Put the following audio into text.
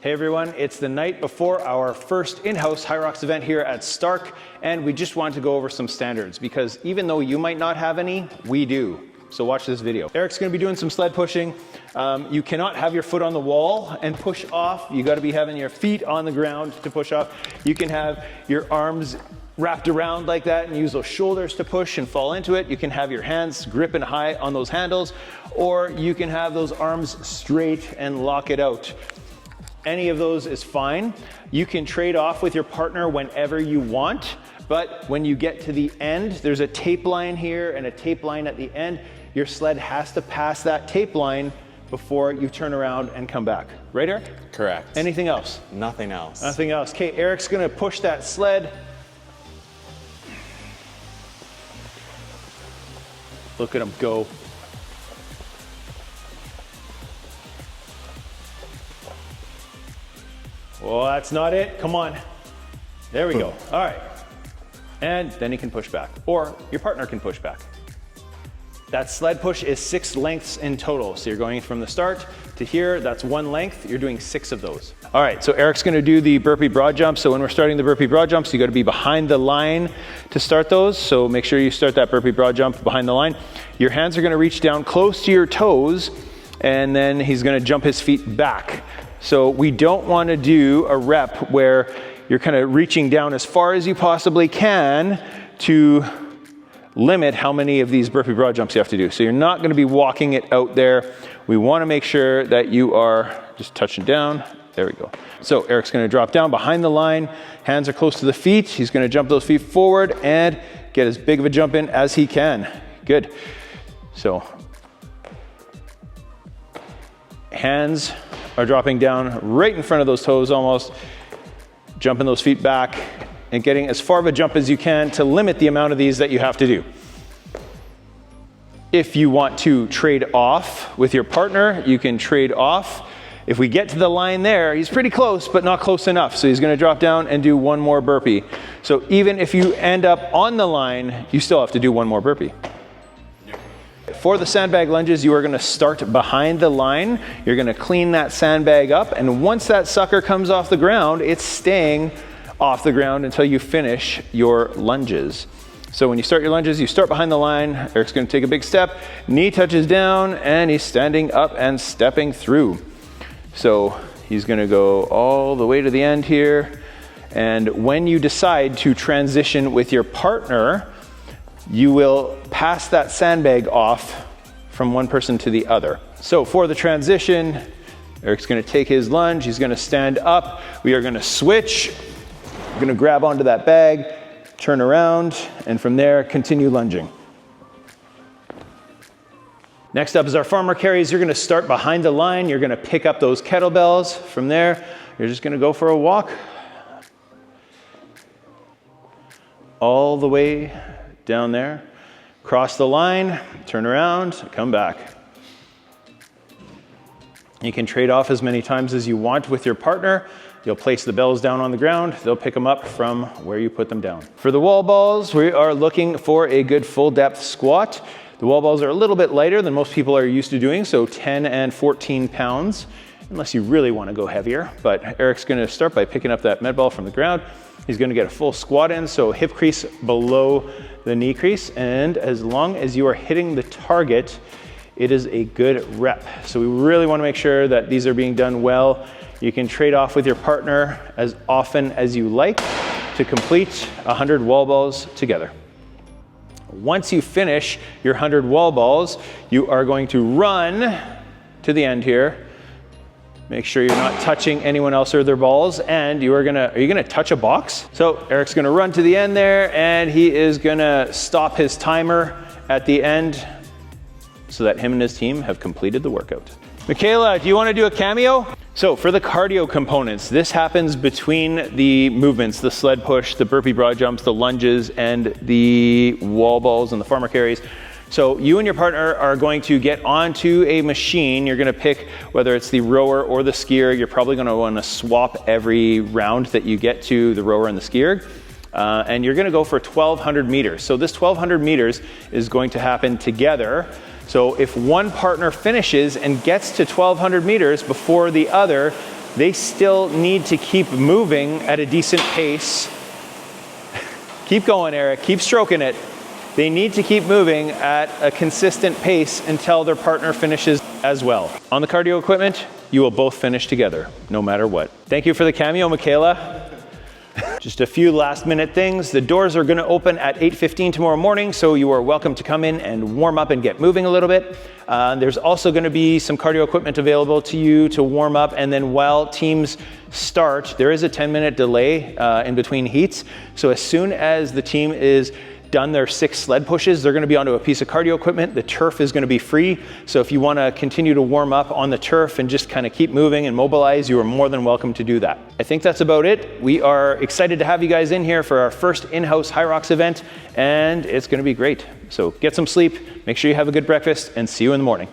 Hey everyone, it's the night before our first in-house HYROX event here at Starke, and we just wanted to go over some standards because even though you might not have any, we do. So watch this video. Eric's gonna be doing some sled pushing. You cannot have your foot on the wall and push off. You gotta be having your feet on the ground to push off. You can have your arms wrapped around like that and use those shoulders to push and fall into it. You can have your hands gripping high on those handles, or you can have those arms straight and lock it out. Any of those is fine. You can trade off with your partner whenever you want, but when you get to the end, there's a tape line here and a tape line at the end. Your sled has to pass that tape line before you turn around and come back. Right, Eric? Correct. Anything else? Nothing else. Nothing else. Okay, Eric's gonna push that sled. Look at him go. Well, that's not it. Come on. There we go. All right. And then he can push back, or your partner can push back. That sled push is 6 lengths in total. So you're going from the start to here, that's 1 length. You're doing 6 of those. All right, so Eric's gonna do the burpee broad jump. So when we're starting the burpee broad jumps, you gotta be behind the line to start those. So make sure you start that burpee broad jump behind the line. Your hands are gonna reach down close to your toes, and then he's gonna jump his feet back. So we don't want to do a rep where you're kind of reaching down as far as you possibly can to limit how many of these burpee broad jumps you have to do. So you're not going to be walking it out there. We want to make sure that you are just touching down. There we go. So Eric's going to drop down behind the line. Hands are close to the feet. He's going to jump those feet forward and get as big of a jump in as he can. Good. So hands are dropping down right in front of those toes almost, jumping those feet back and getting as far of a jump as you can to limit the amount of these that you have to do. If you want to trade off with your partner, you can trade off. If we get to the line there, he's pretty close, but not close enough. So he's gonna drop down and do 1 more burpee. So even if you end up on the line, you still have to do 1 more burpee. For the sandbag lunges, you are gonna start behind the line. You're gonna clean that sandbag up, and once that sucker comes off the ground, it's staying off the ground until you finish your lunges. So when you start your lunges, you start behind the line. Eric's gonna take a big step, knee touches down, and he's standing up and stepping through. So he's gonna go all the way to the end here, and when you decide to transition with your partner, you will pass that sandbag off from one person to the other. So for the transition, Eric's gonna take his lunge, he's gonna stand up, we are gonna switch, we're gonna grab onto that bag, turn around, and from there, continue lunging. Next up is our farmer carries. You're gonna start behind the line, you're gonna pick up those kettlebells. From there, you're just gonna go for a walk all the way down there, cross the line, turn around, come back. You can trade off as many times as you want with your partner. You'll place the bells down on the ground. They'll pick them up from where you put them down. For the wall balls, we are looking for a good full depth squat. The wall balls are a little bit lighter than most people are used to doing, so 10 and 14 pounds, unless you really want to go heavier. But Eric's going to start by picking up that med ball from the ground. He's going to get a full squat in, so hip crease below the knee crease, and as long as you are hitting the target, it is a good rep. So we really want to make sure that these are being done well. You can trade off with your partner as often as you like to complete 100 wall balls together. Once you finish your 100 wall balls, you are going to run to the end here. Make sure you're not touching anyone else or their balls, and are you gonna touch a box? So Eric's gonna run to the end there, and he is gonna stop his timer at the end so that him and his team have completed the workout. Michaela, do you wanna do a cameo? So for the cardio components, this happens between the movements, the sled push, the burpee broad jumps, the lunges, and the wall balls and the farmer carries. So you and your partner are going to get onto a machine. You're gonna pick whether it's the rower or the skier. You're probably gonna wanna swap every round that you get to the rower and the skier. And you're gonna go for 1,200 meters. So this 1,200 meters is going to happen together. So if one partner finishes and gets to 1,200 meters before the other, they still need to keep moving at a decent pace. Keep going, Eric, keep stroking it. They need to keep moving at a consistent pace until their partner finishes as well. On the cardio equipment, you will both finish together, no matter what. Thank you for the cameo, Michaela. Just a few last minute things. The doors are gonna open at 8:15 tomorrow morning, so you are welcome to come in and warm up and get moving a little bit. There's also gonna be some cardio equipment available to you to warm up, and then while teams start, there is a 10-minute delay in between heats. So as soon as the team is done their 6 sled pushes, they're gonna be onto a piece of cardio equipment. The turf is gonna be free. So if you wanna continue to warm up on the turf and just kind of keep moving and mobilize, you are more than welcome to do that. I think that's about it. We are excited to have you guys in here for our first in-house HYROX event, and it's gonna be great. So get some sleep, make sure you have a good breakfast, and see you in the morning.